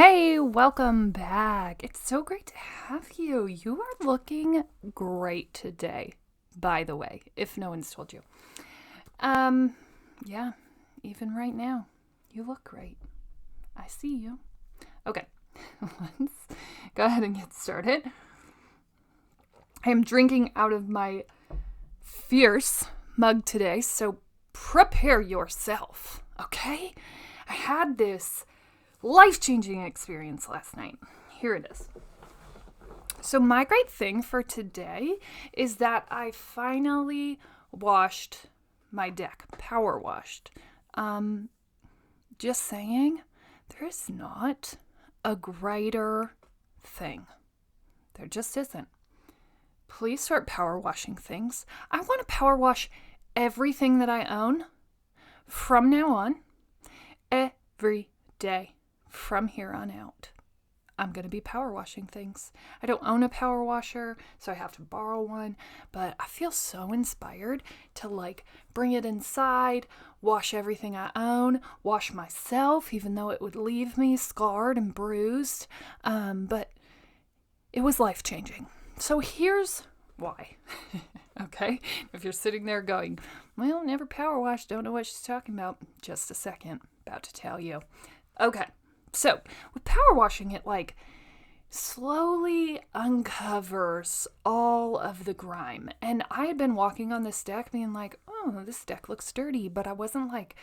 Hey, welcome back. It's so great to have you. You are looking great today, by the way, if no one's told you. Yeah, even right now, you look great. I see you. Okay, let's go ahead and get started. I am drinking out of my fierce mug today, so prepare yourself, okay? I had this life-changing experience last night. Here it is. So my great thing for today is that I finally washed my deck, power washed. Just saying, there is not a greater thing. There just isn't. Please start power washing things. I want to power wash everything that I own from now on, every day. From here on out, I'm going to be power washing things. I don't own a power washer, so I have to borrow one, but I feel so inspired to bring it inside, wash everything I own, wash myself, even though it would leave me scarred and bruised. But it was life-changing. So here's why. Okay? If you're sitting there going, well, never power washed, don't know what she's talking about. Just a second, about to tell you. Okay. So, with power washing, it slowly uncovers all of the grime. And I had been walking on this deck being like, oh, this deck looks dirty. But I wasn't like,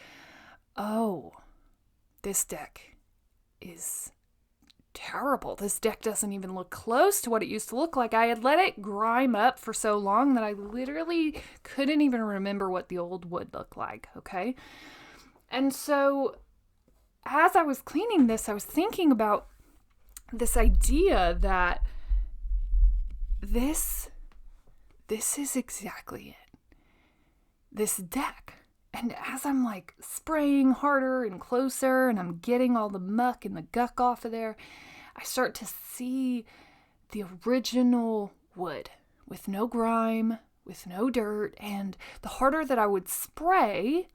oh, this deck is terrible. This deck doesn't even look close to what it used to look like. I had let it grime up for so long that I literally couldn't even remember what the old wood looked like, okay? And so as I was cleaning this, I was thinking about this idea that this is exactly it. This deck. And as I'm spraying harder and closer and I'm getting all the muck and the guck off of there, I start to see the original wood with no grime, with no dirt. And the harder that I would spray,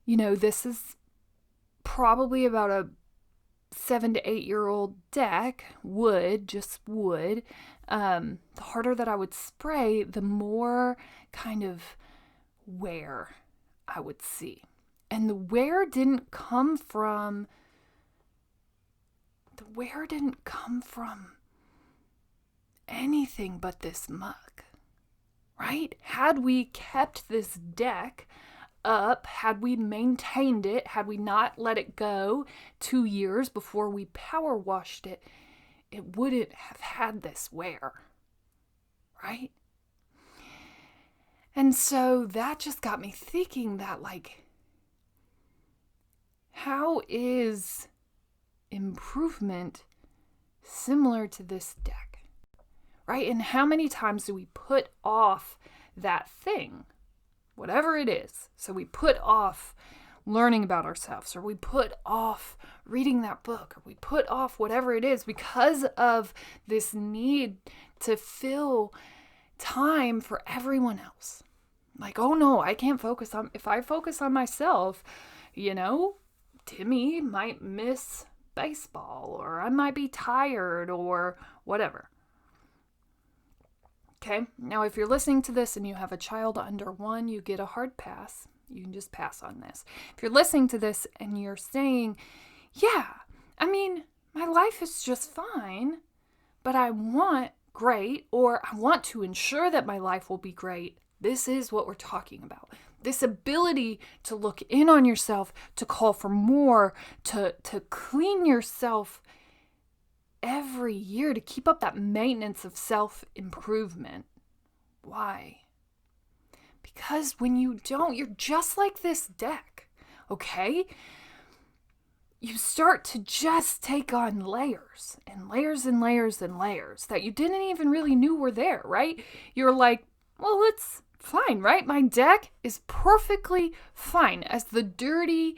this is probably about a 7 to 8 year old deck, just wood. The harder that I would spray, the more kind of wear I would see. And the wear didn't come from anything but this mug, right? Had we kept this deck up, had we maintained it, had we not let it go 2 years before we power washed it, it wouldn't have had this wear, right? And so that just got me thinking that how is improvement similar to this deck, right? And how many times do we put off that thing? Whatever it is. So we put off learning about ourselves, or we put off reading that book, or we put off whatever it is because of this need to fill time for everyone else. Oh no, I can't focus on, if I focus on myself, Timmy might miss baseball, or I might be tired, or whatever. Okay, now if you're listening to this and you have a child under 1, you get a hard pass. You can just pass on this. If you're listening to this and you're saying, yeah, my life is just fine, but I want great, or I want to ensure that my life will be great, this is what we're talking about. This ability to look in on yourself, to call for more, to clean yourself every year, to keep up that maintenance of self-improvement. Why? Because when you don't, you're just like this deck, okay? You start to just take on layers and layers and layers and layers that you didn't even really knew were there, right? You're like, well, it's fine, right? My deck is perfectly fine as the dirty,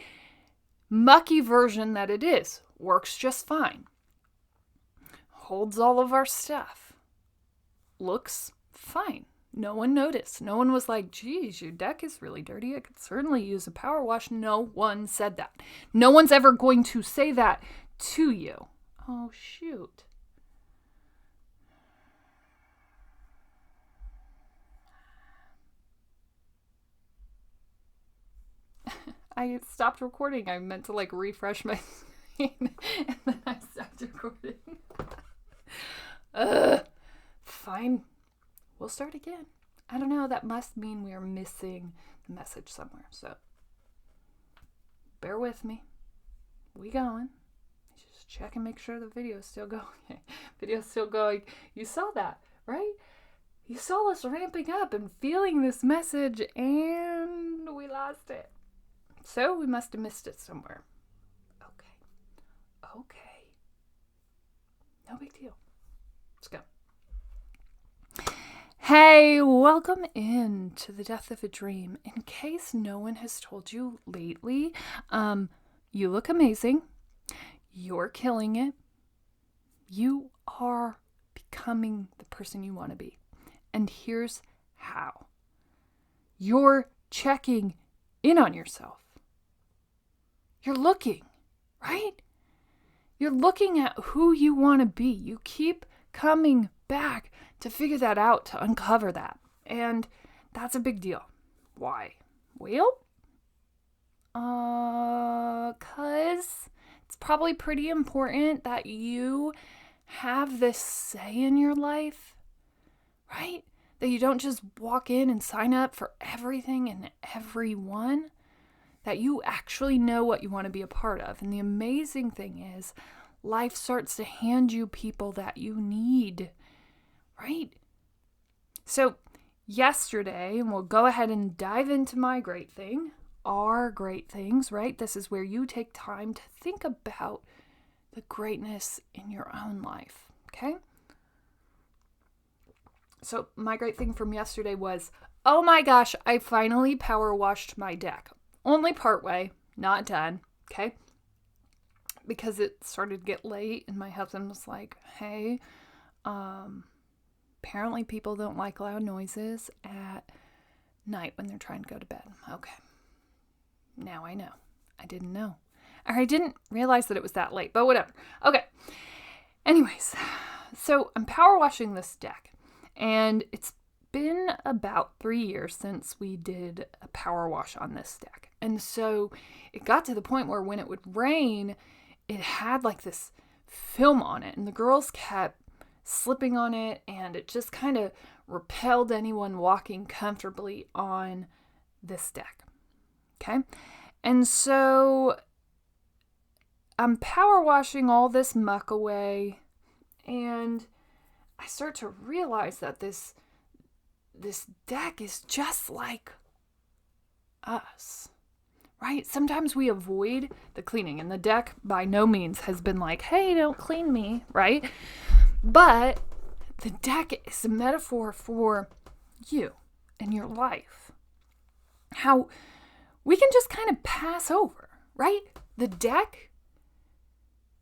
mucky version that it is. Works just fine. Holds all of our stuff. Looks fine. No one noticed. No one was like, geez, your deck is really dirty. I could certainly use a power wash. No one said that. No one's ever going to say that to you. Oh, shoot. I stopped recording. I meant to refresh my screen and then I stopped recording. Fine. We'll start again. I don't know. That must mean we are missing the message somewhere. So bear with me. We going. Just check and make sure the video's still going. Video's still going. You saw that, right? You saw us ramping up and feeling this message and we lost it. So we must have missed it somewhere. Okay. No big deal. Let's go. Hey, welcome in to The Death of a Dream. In case no one has told you lately, you look amazing. You're killing it. You are becoming the person you want to be. And here's how. You're checking in on yourself. You're looking, right? You're looking at who you want to be. You keep coming back to figure that out, to uncover that. And that's a big deal. Why? Well, 'cause it's probably pretty important that you have this say in your life, right? That you don't just walk in and sign up for everything and everyone. That you actually know what you want to be a part of. And the amazing thing is, life starts to hand you people that you need, right? So yesterday, and we'll go ahead and dive into my great thing, our great things, right? This is where you take time to think about the greatness in your own life, okay? So my great thing from yesterday was, oh my gosh, I finally power washed my deck. Only part way, not done, okay? Because it started to get late and my husband was like, hey, apparently people don't like loud noises at night when they're trying to go to bed. Okay. Now I know. I didn't know. Or I didn't realize that it was that late, but whatever. Okay. Anyways, so I'm power washing this deck and it's been about 3 years since we did a power wash on this deck. And so it got to the point where when it would rain, it had this film on it and the girls kept slipping on it and it just kind of repelled anyone walking comfortably on this deck. Okay. And so I'm power washing all this muck away and I start to realize that this deck is just like us, right? Sometimes we avoid the cleaning and the deck by no means has been like, hey, don't clean me, right? But the deck is a metaphor for you and your life. How we can just kind of pass over, right? The deck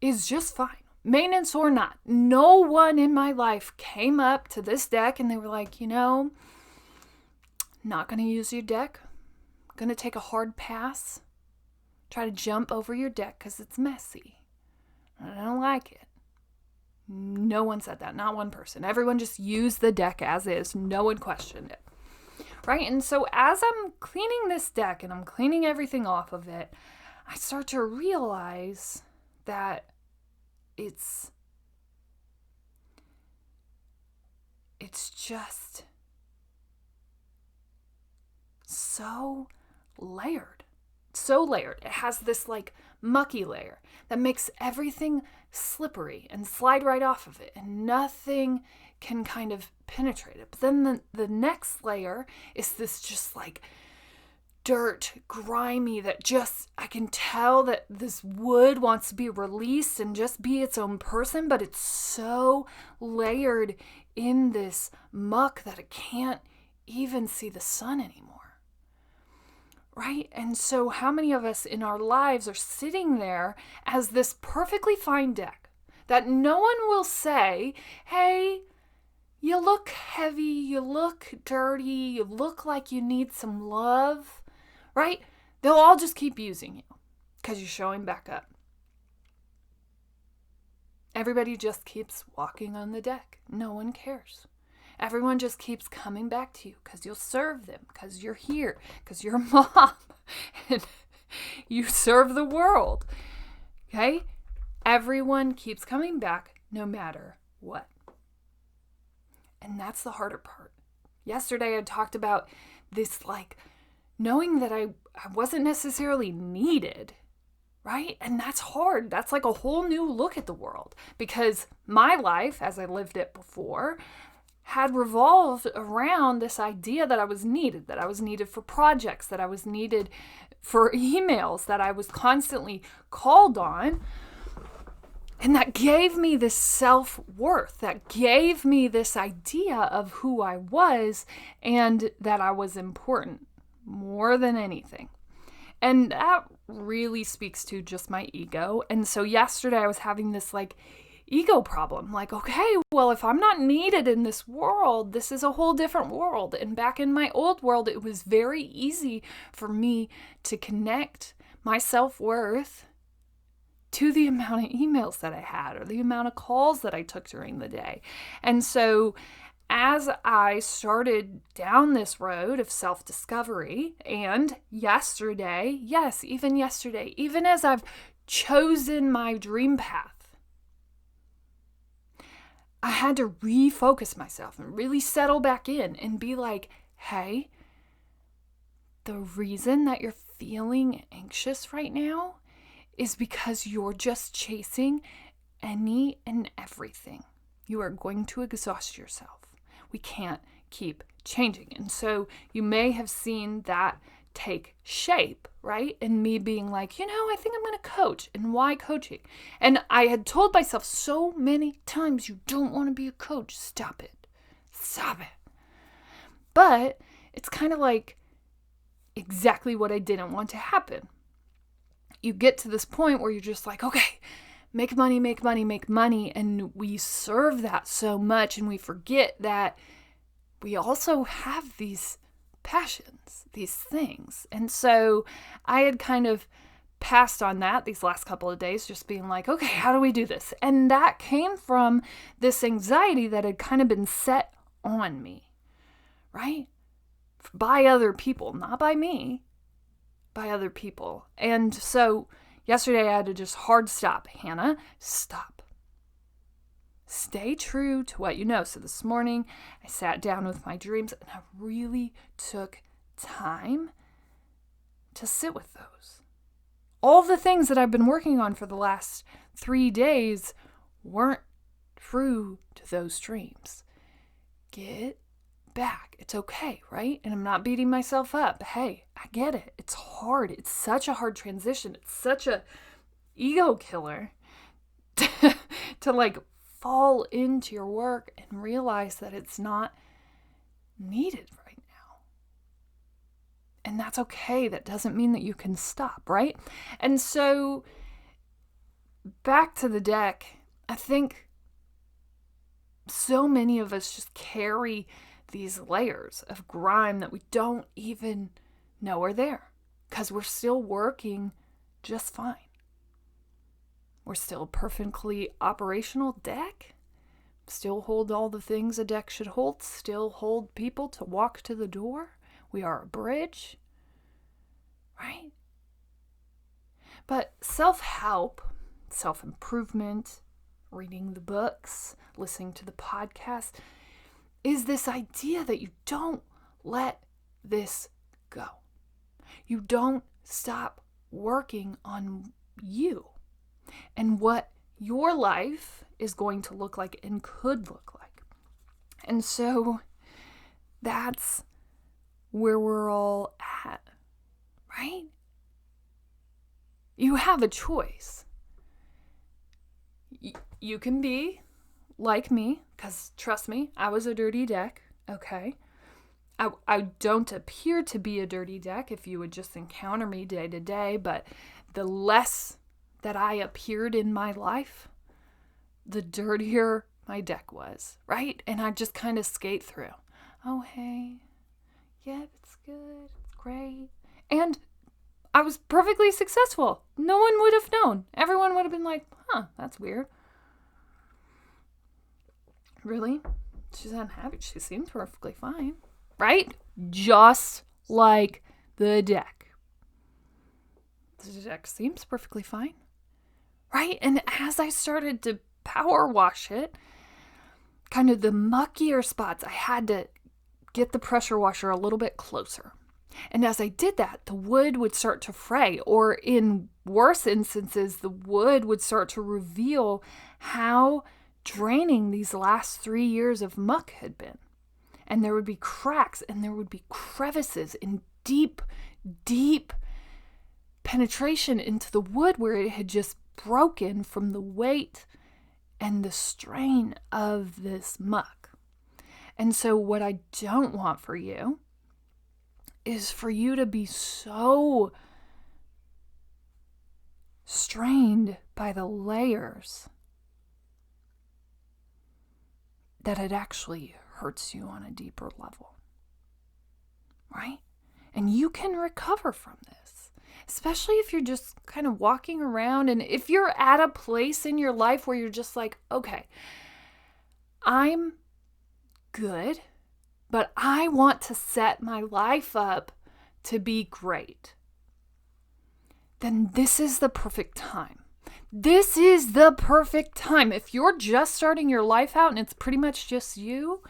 is just fine. Maintenance or not. No one in my life came up to this deck and they were like, not going to use your deck. Going to take a hard pass. Try to jump over your deck because it's messy. I don't like it. No one said that. Not one person. Everyone just used the deck as is. No one questioned it. Right? And so as I'm cleaning this deck and I'm cleaning everything off of it, I start to realize that it's just so layered. So layered. It has this mucky layer that makes everything slippery and slide right off of it and nothing can kind of penetrate it. But then the next layer is this just dirt, grimy, that just, I can tell that this wood wants to be released and just be its own person, but it's so layered in this muck that it can't even see the sun anymore. Right? And so how many of us in our lives are sitting there as this perfectly fine deck that no one will say, hey, you look heavy, you look dirty, you look like you need some love, right? They'll all just keep using you because you're showing back up. Everybody just keeps walking on the deck. No one cares. Everyone just keeps coming back to you because you'll serve them, because you're here, because you're a mom, and you serve the world. Okay? Everyone keeps coming back no matter what. And that's the harder part. Yesterday I talked about this, like, knowing that I wasn't necessarily needed, right? And that's hard. That's like a whole new look at the world, because my life, as I lived it before, had revolved around this idea that I was needed for projects, that I was needed for emails, that I was constantly called on. And that gave me this self-worth, that gave me this idea of who I was and that I was important more than anything. And that really speaks to just my ego. And so yesterday I was having this ego problem. Like, okay, well, if I'm not needed in this world, this is a whole different world. And back in my old world, it was very easy for me to connect my self-worth to the amount of emails that I had or the amount of calls that I took during the day. And so as I started down this road of self-discovery, and yesterday, even as I've chosen my dream path, I had to refocus myself and really settle back in and be like, hey, the reason that you're feeling anxious right now is because you're just chasing any and everything. You are going to exhaust yourself. We can't keep changing. And so you may have seen that take shape, right? And me being like, I think I'm going to coach. And why coaching? And I had told myself so many times, you don't want to be a coach. Stop it. But it's kind of like exactly what I didn't want to happen. You get to this point where you're just like, okay, make money. And we serve that so much, and we forget that we also have these passions, these things. And so I had kind of passed on that these last couple of days, just being like, okay, how do we do this? And that came from this anxiety that had kind of been set on me, right? By other people, not by me. By other people. And so yesterday I had to just hard stop. Hannah, stop. Stay true to what you know. So this morning I sat down with my dreams and I really took time to sit with those. All the things that I've been working on for the last 3 days weren't true to those dreams. Get back. It's okay, right? And I'm not beating myself up. Hey, I get it. It's hard. It's such a hard transition. It's such a ego killer to fall into your work and realize that it's not needed right now. And that's okay. That doesn't mean that you can stop, right? And so back to the deck, I think so many of us just carry these layers of grime that we don't even know are there because we're still working just fine. We're still a perfectly operational deck, still hold all the things a deck should hold, still hold people to walk to the door. We are a bridge, right? But self-help, self-improvement, reading the books, listening to the podcast, is this idea that you don't let this go. You don't stop working on you and what your life is going to look like and could look like. And so that's where we're all at, right? You have a choice. You can be like me, because trust me, I was a dirty deck, okay? I don't appear to be a dirty deck if you would just encounter me day to day, but the less that I appeared in my life, the dirtier my deck was, right? And I just kind of skate through. Oh, hey, yep, it's good, it's great. And I was perfectly successful. No one would have known. Everyone would have been like, huh, that's weird. Really? She's unhappy. She seems perfectly fine. Right? Just like the deck. The deck seems perfectly fine. Right? And as I started to power wash it, kind of the muckier spots, I had to get the pressure washer a little bit closer. And as I did that, the wood would start to fray, or in worse instances, the wood would start to reveal how draining these last 3 years of muck had been. And there would be cracks and there would be crevices in deep, deep penetration into the wood where it had just broken from the weight and the strain of this muck. And so what I don't want for you is for you to be so strained by the layers that it actually hurts you on a deeper level, right? And you can recover from this, especially if you're just kind of walking around, and if you're at a place in your life where you're just like, okay, I'm good, but I want to set my life up to be great. Then this is the perfect time. This is the perfect time. If you're just starting your life out and it's pretty much just you,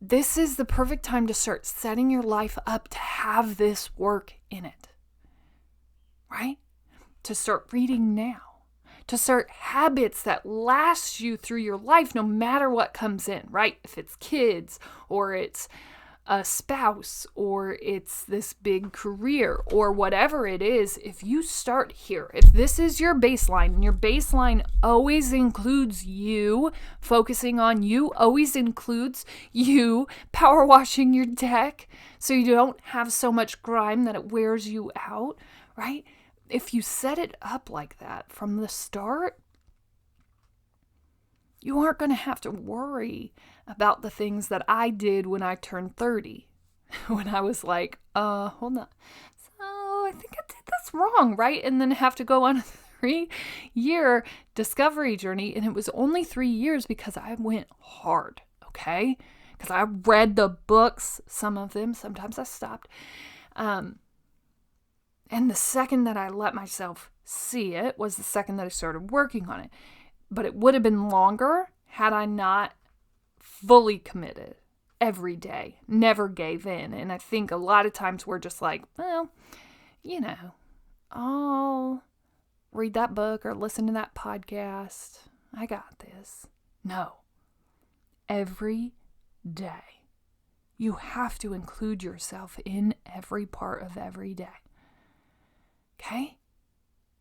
this is the perfect time to start setting your life up to have this work in it. Right? To start reading now. To start habits that last you through your life no matter what comes in, right? If it's kids, or it's a spouse, or it's this big career, or whatever it is, if you start here, if this is your baseline, and your baseline always includes you focusing on you, always includes you power washing your deck so you don't have so much grime that it wears you out, right? If you set it up like that from the start, you aren't going to have to worry about the things that I did when I turned 30. When I was like, hold on. So I think I did this wrong, right? And then have to go on a 3-year discovery journey. And it was only 3 years because I went hard, okay? Because I read the books, some of them. Sometimes I stopped. And the second that I let myself see it was the second that I started working on it. But it would have been longer had I not fully committed every day, never gave in. And I think a lot of times we're just like, well, I'll read that book or listen to that podcast. I got this. No. Every day. You have to include yourself in every part of every day. Okay?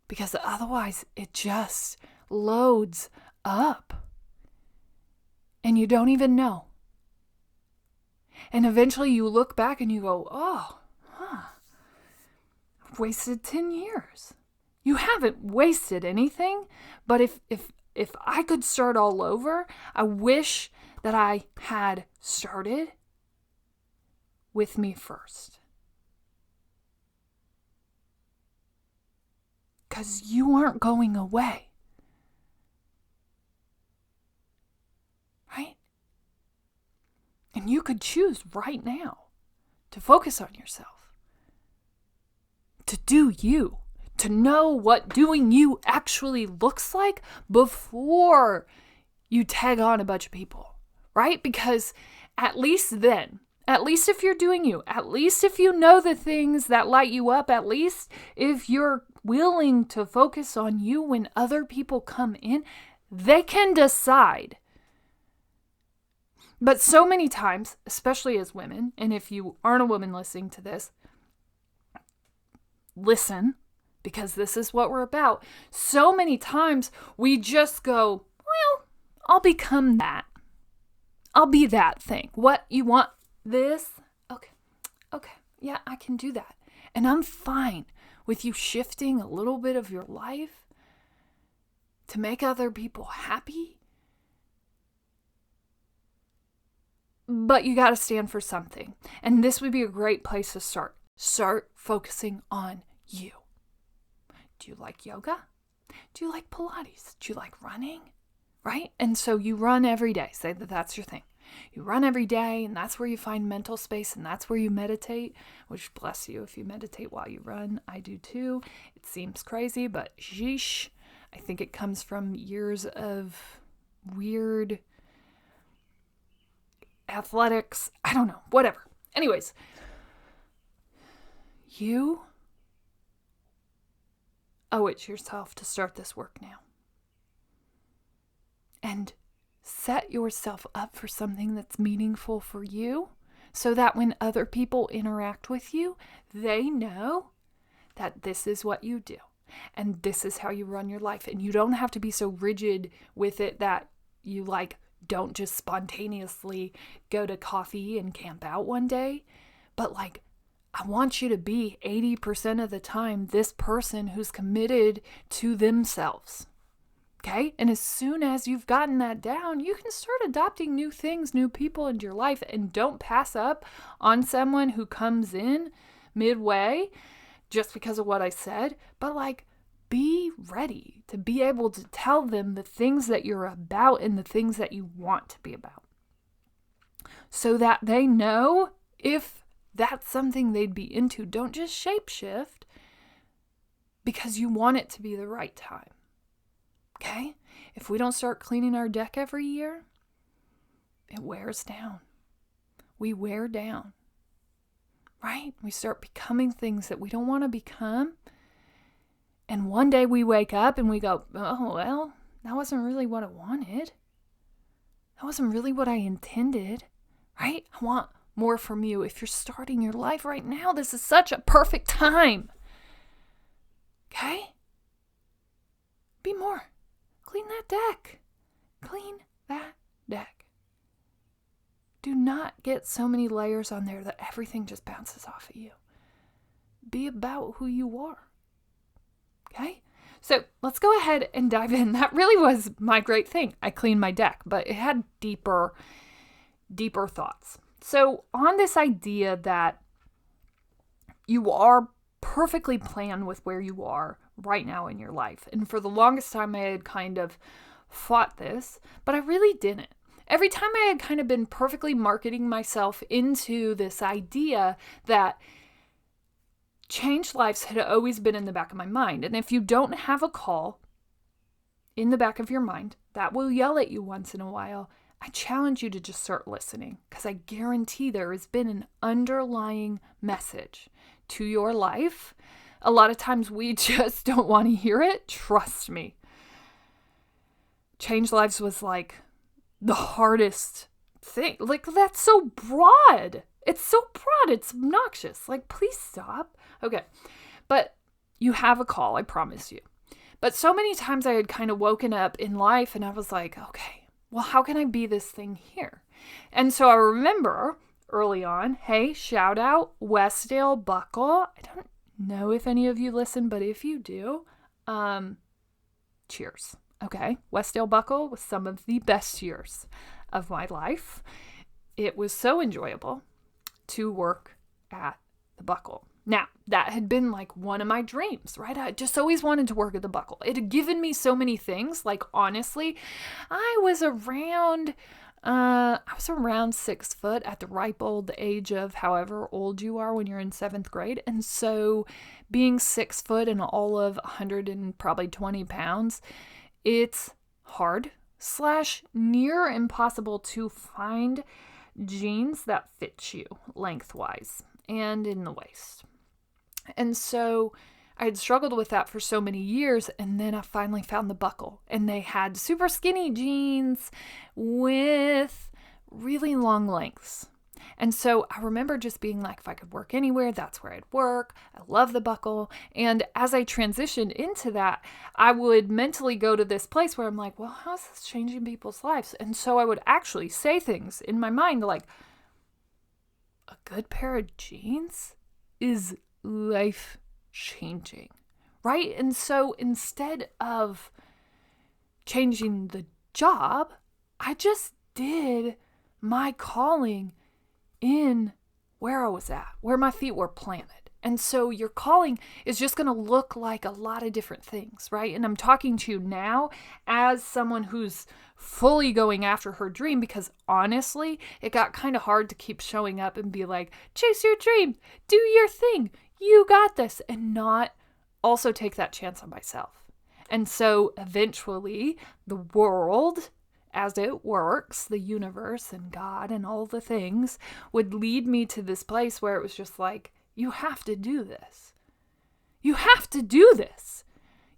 Because otherwise it just loads up. And you don't even know. And eventually you look back and you go, I've wasted 10 years. You haven't wasted anything, but if I could start all over, I wish that I had started with me first. Because you aren't going away. Right? And you could choose right now to focus on yourself. To do you. To know what doing you actually looks like before you tag on a bunch of people. Right? Because at least then, at least if you're doing you, at least if you know the things that light you up, at least if you're willing to focus on you when other people come in, they can decide. But so many times, especially as women, and if you aren't a woman listening to this, listen, because this is what we're about. So many times we just go, well, I'll become that. I'll be that thing. What, you want this? Okay, yeah, I can do that. And I'm fine with you shifting a little bit of your life to make other people happy. But you got to stand for something. And this would be a great place to start. Start focusing on you. Do you like yoga? Do you like Pilates? Do you like running? right? And so you run every day. Say that that's your thing. You run every day, and that's where you find mental space, and that's where you meditate, which bless you if you meditate while you run. I do too. It seems crazy, but sheesh. I think it comes from years of weird athletics. I don't know. Whatever. Anyways, you owe it to yourself to start this work now. And set yourself up for something that's meaningful for you so that when other people interact with you, they know that this is what you do and this is how you run your life. And you don't have to be so rigid with it that you don't just spontaneously go to coffee and camp out one day. But I want you to be 80% of the time this person who's committed to themselves. Okay? And as soon as you've gotten that down, you can start adopting new things, new people into your life, and don't pass up on someone who comes in midway just because of what I said, but be ready to be able to tell them the things that you're about and the things that you want to be about so that they know if that's something they'd be into. Don't just shapeshift because you want it to be the right time. Okay? If we don't start cleaning our deck every year, it wears down. We wear down, right? We start becoming things that we don't want to become. And one day we wake up and we go, oh, well, that wasn't really what I wanted. That wasn't really what I intended, right? I want more from you. If you're starting your life right now, this is such a perfect time. Okay? Be more. Clean that deck. Clean that deck. Do not get so many layers on there that everything just bounces off of you. Be about who you are. Okay? So let's go ahead and dive in. That really was my great thing. I cleaned my deck, but it had deeper thoughts. So on this idea that you are perfectly planned with where you are right now in your life. And for the longest time, I had kind of fought this, but I really didn't. Every time I had kind of been perfectly marketing myself into this idea that changed lives had always been in the back of my mind. And if you don't have a call in the back of your mind that will yell at you once in a while, I challenge you to just start listening, because I guarantee there has been an underlying message to your life. A lot of times we just don't want to hear it. Trust me. Change lives was the hardest thing. That's so broad. It's so broad. It's obnoxious. Please stop. Okay. But you have a call, I promise you. But so many times I had kind of woken up in life and I was like, okay, well, how can I be this thing here? And so I remember early on, hey, shout out Westdale Buckle. I don't know if any of you listen, but if you do, cheers. Okay. Westdale Buckle was some of the best years of my life. It was so enjoyable to work at the Buckle. Now, that had been one of my dreams, right? I just always wanted to work at the Buckle. It had given me so many things. Honestly, I was around 6 foot at the ripe old age of however old you are when you're in 7th grade. And so being 6 foot and all of 120 pounds, it's hard / near impossible to find jeans that fit you lengthwise and in the waist. And so I had struggled with that for so many years, and then I finally found the Buckle, and they had super skinny jeans with really long lengths. And so I remember just being if I could work anywhere, that's where I'd work. I love the Buckle. And as I transitioned into that, I would mentally go to this place where I'm well, how's this changing people's lives? And so I would actually say things in my mind a good pair of jeans is life-changing, right? And so instead of changing the job, I just did my calling in where I was at, where my feet were planted. And so your calling is just going to look like a lot of different things, right? And I'm talking to you now as someone who's fully going after her dream, because honestly, it got kind of hard to keep showing up and be like, chase your dream, do your thing, you got this, and not also take that chance on myself. And so eventually the world, as it works, the universe and God and all the things, would lead me to this place where it was just like, you have to do this. You have to do this.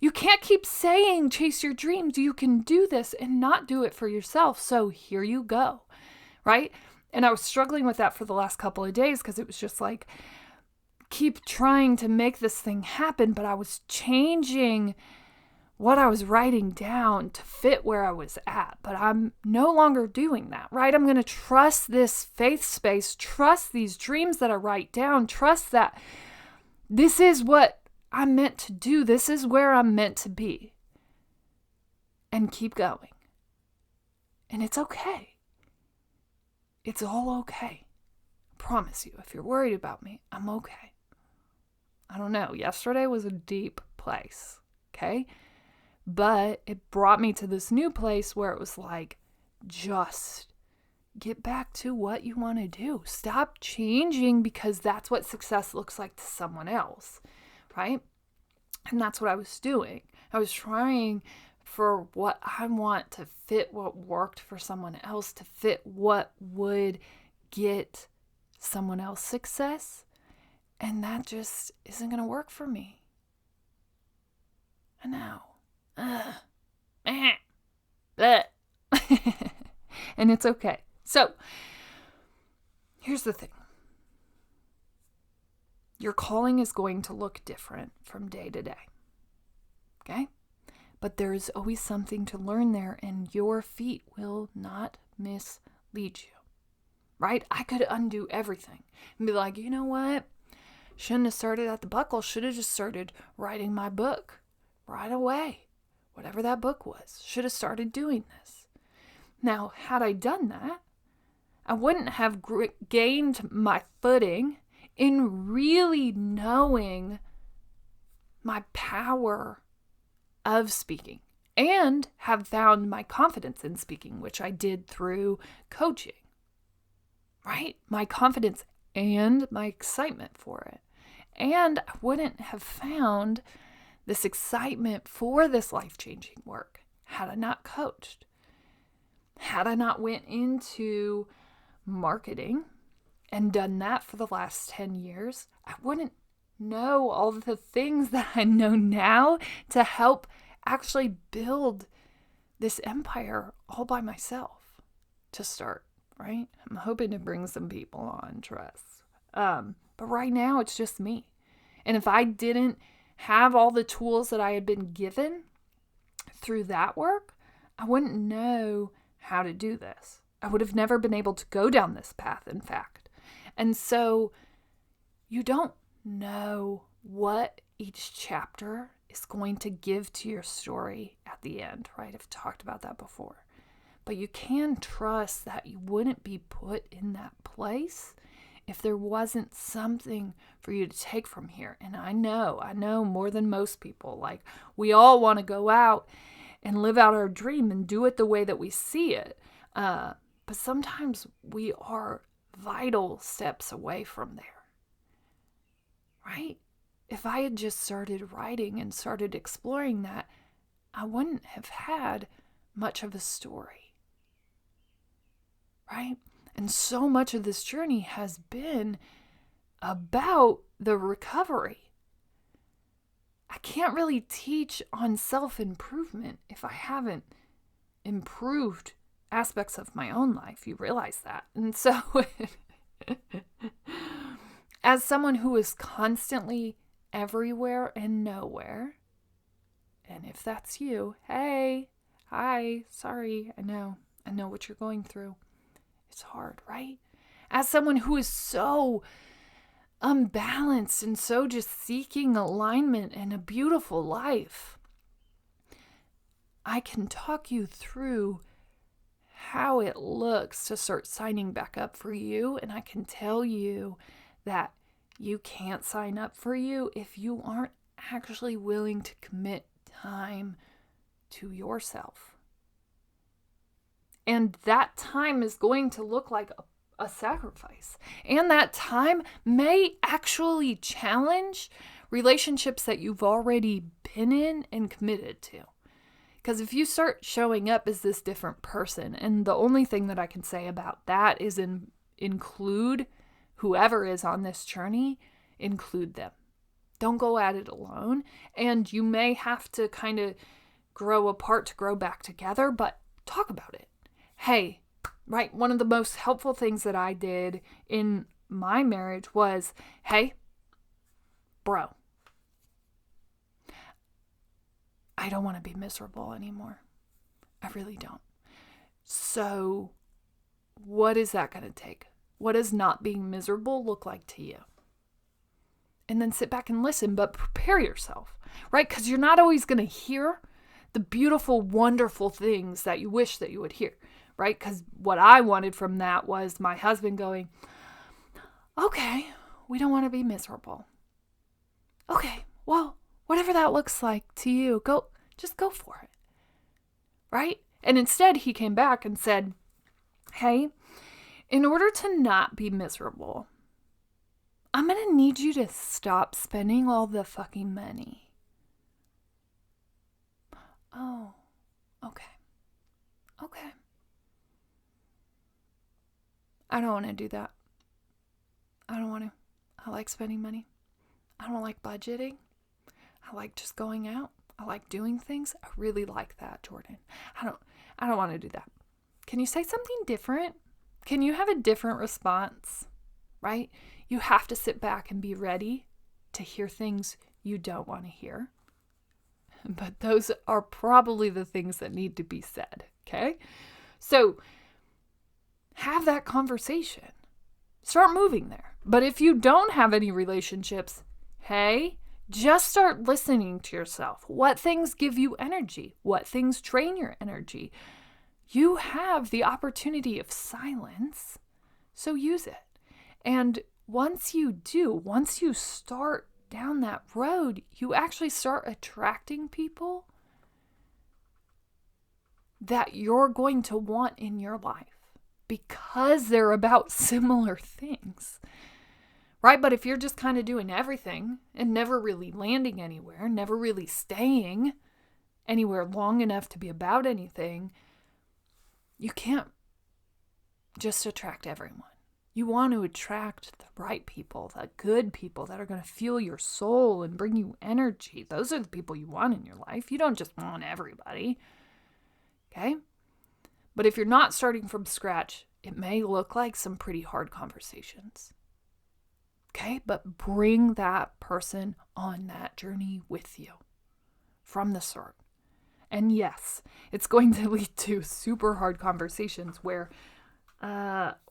You can't keep saying chase your dreams. You can do this and not do it for yourself. So here you go, right? And I was struggling with that for the last couple of days because it was just like, keep trying to make this thing happen, but I was changing what I was writing down to fit where I was at. But I'm no longer doing that, right? I'm going to trust this faith space, trust these dreams that I write down, trust that this is what I'm meant to do. This is where I'm meant to be. And keep going. And it's okay. It's all okay. I promise you, if you're worried about me, I'm okay. I don't know. Yesterday was a deep place, okay? But it brought me to this new place where it was like, just get back to what you want to do. Stop changing because that's what success looks like to someone else, right? And that's what I was doing. I was trying for what I want to fit what worked for someone else, to fit what would get someone else success. And that just isn't going to work for me. I know. And it's okay. So, here's the thing. Your calling is going to look different from day to day. Okay? But there is always something to learn there, and your feet will not mislead you. Right? I could undo everything and be like, you know what? Shouldn't have started at the buckle. Should have just started writing my book right away. Whatever that book was. Should have started doing this. Now, had I done that, I wouldn't have gained my footing in really knowing my power of speaking and have found my confidence in speaking, which I did through coaching, right? My confidence and my excitement for it. And I wouldn't have found this excitement for this life-changing work had I not coached. Had I not went into marketing and done that for the last 10 years, I wouldn't know all the things that I know now to help actually build this empire all by myself to start, right? I'm hoping to bring some people on, trust. But right now it's just me. And if I didn't have all the tools that I had been given through that work, I wouldn't know how to do this. I would have never been able to go down this path, in fact. And so you don't know what each chapter is going to give to your story at the end, right? I've talked about that before. But you can trust that you wouldn't be put in that place if there wasn't something for you to take from here. And I know more than most people, like we all want to go out and live out our dream and do it the way that we see it. But sometimes we are vital steps away from there, right? If I had just started writing and started exploring that, I wouldn't have had much of a story, right? And so much of this journey has been about the recovery. I can't really teach on self-improvement if I haven't improved aspects of my own life. You realize that. And so as someone who is constantly everywhere and nowhere, and if that's you, hey, hi, sorry, I know what you're going through. It's hard, right? As someone who is so unbalanced and so just seeking alignment and a beautiful life, I can talk you through how it looks to start signing back up for you. And I can tell you that you can't sign up for you if you aren't actually willing to commit time to yourself. And that time is going to look like a sacrifice. And that time may actually challenge relationships that you've already been in and committed to. Because if you start showing up as this different person, and the only thing that I can say about that is include whoever is on this journey, include them. Don't go at it alone. And you may have to kind of grow apart to grow back together, but talk about it. Hey, right? One of the most helpful things that I did in my marriage was, hey, bro, I don't want to be miserable anymore. I really don't. So what is that going to take? What does not being miserable look like to you? And then sit back and listen, but prepare yourself, right? Because you're not always going to hear the beautiful, wonderful things that you wish that you would hear, right? Because what I wanted from that was my husband going, okay, we don't want to be miserable. Okay, well, whatever that looks like to you, just go for it, right? And instead he came back and said, hey, in order to not be miserable, I'm going to need you to stop spending all the fucking money. Oh, okay. I don't want to do that. I don't want to. I like spending money. I don't like budgeting. I like just going out. I like doing things. I really like that, Jordan. I don't want to do that. Can you say something different? Can you have a different response? Right? You have to sit back and be ready to hear things you don't want to hear. But those are probably the things that need to be said, okay? So have that conversation. Start moving there. But if you don't have any relationships, hey, just start listening to yourself. What things give you energy? What things drain your energy? You have the opportunity of silence, so use it. And once you start down that road, you actually start attracting people that you're going to want in your life because they're about similar things, right? But if you're just kind of doing everything and never really landing anywhere, never really staying anywhere long enough to be about anything, you can't just attract everyone. You want to attract the right people, the good people that are going to fuel your soul and bring you energy. Those are the people you want in your life. You don't just want everybody. Okay? But if you're not starting from scratch, it may look like some pretty hard conversations. Okay? But bring that person on that journey with you from the start. And yes, it's going to lead to super hard conversations where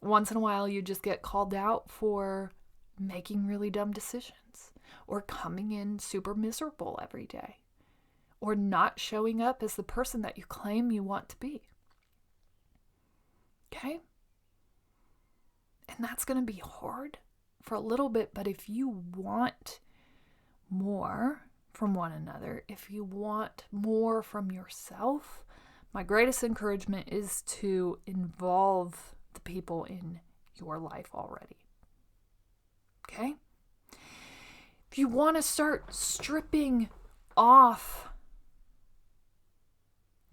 once in a while you just get called out for making really dumb decisions or coming in super miserable every day or not showing up as the person that you claim you want to be. Okay? And that's going to be hard for a little bit, but if you want more from one another, if you want more from yourself, my greatest encouragement is to involve the people in your life already. Okay? If you want to start stripping off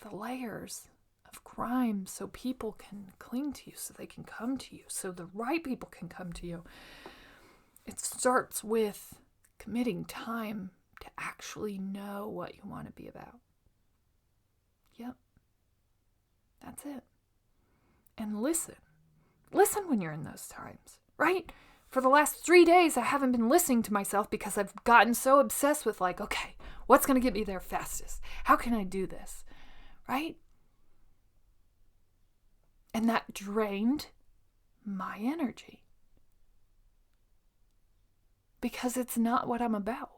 the layers of crime so people can cling to you, so they can come to you, so the right people can come to you, it starts with committing time to actually know what you want to be about. Yep. That's it. And listen. Listen when you're in those times, right? For the last 3 days, I haven't been listening to myself because I've gotten so obsessed with okay, what's going to get me there fastest? How can I do this? Right? And that drained my energy. Because it's not what I'm about.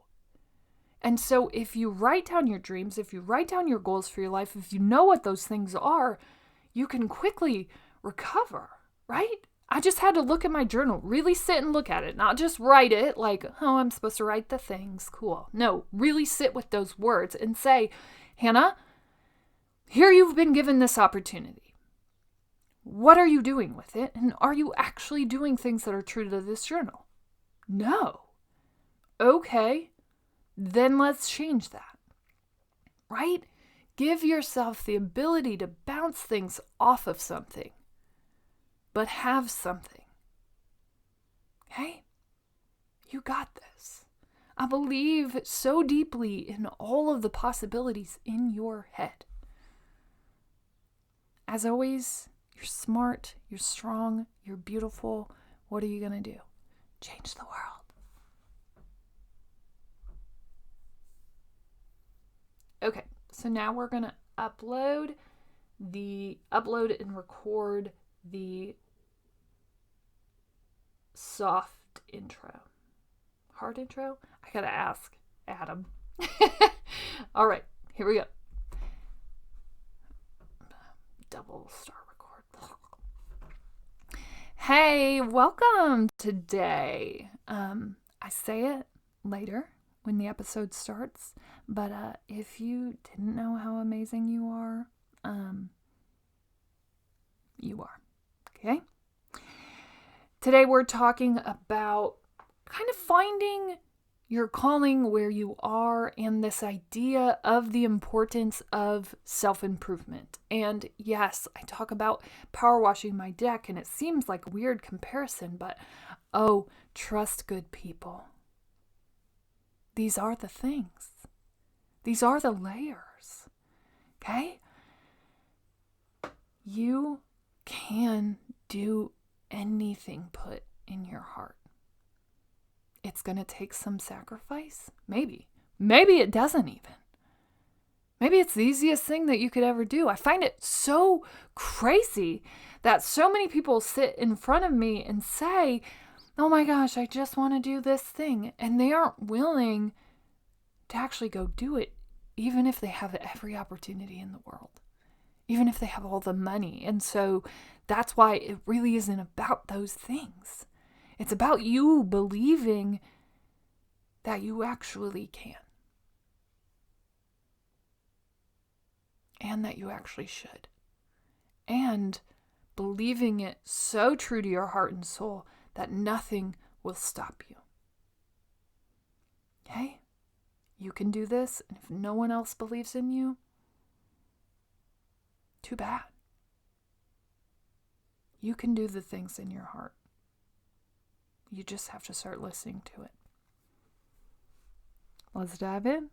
And so if you write down your dreams, if you write down your goals for your life, if you know what those things are, you can quickly recover, right? I just had to look at my journal, really sit and look at it, not just write it like, oh, I'm supposed to write the things. Cool. No, really sit with those words and say, Hannah, here you've been given this opportunity. What are you doing with it? And are you actually doing things that are true to this journal? No. Okay, then let's change that. Right? Give yourself the ability to bounce things off of something, but have something. Okay? You got this. I believe so deeply in all of the possibilities in your head. As always, you're smart, you're strong, you're beautiful. What are you going to do? Change the world. Okay, so now we're going to upload and record the soft intro. Hard intro? I got to ask Adam. All right, here we go. Double star record. Hey, welcome today. I say it later when the episode starts, but if you didn't know how amazing you are, okay? Today we're talking about kind of finding your calling where you are and this idea of the importance of self-improvement. And yes, I talk about power washing my deck and it seems like a weird comparison, but oh, trust good people. These are the things. These are the layers. Okay? You can do anything put in your heart. It's going to take some sacrifice. Maybe. Maybe it doesn't even. Maybe it's the easiest thing that you could ever do. I find it so crazy that so many people sit in front of me and say, oh my gosh, I just want to do this thing. And they aren't willing to actually go do it, even if they have every opportunity in the world, even if they have all the money. And so that's why it really isn't about those things. It's about you believing that you actually can. And that you actually should. And believing it so true to your heart and soul that nothing will stop you. Okay? You can do this, and if no one else believes in you, too bad. You can do the things in your heart. You just have to start listening to it. Let's dive in.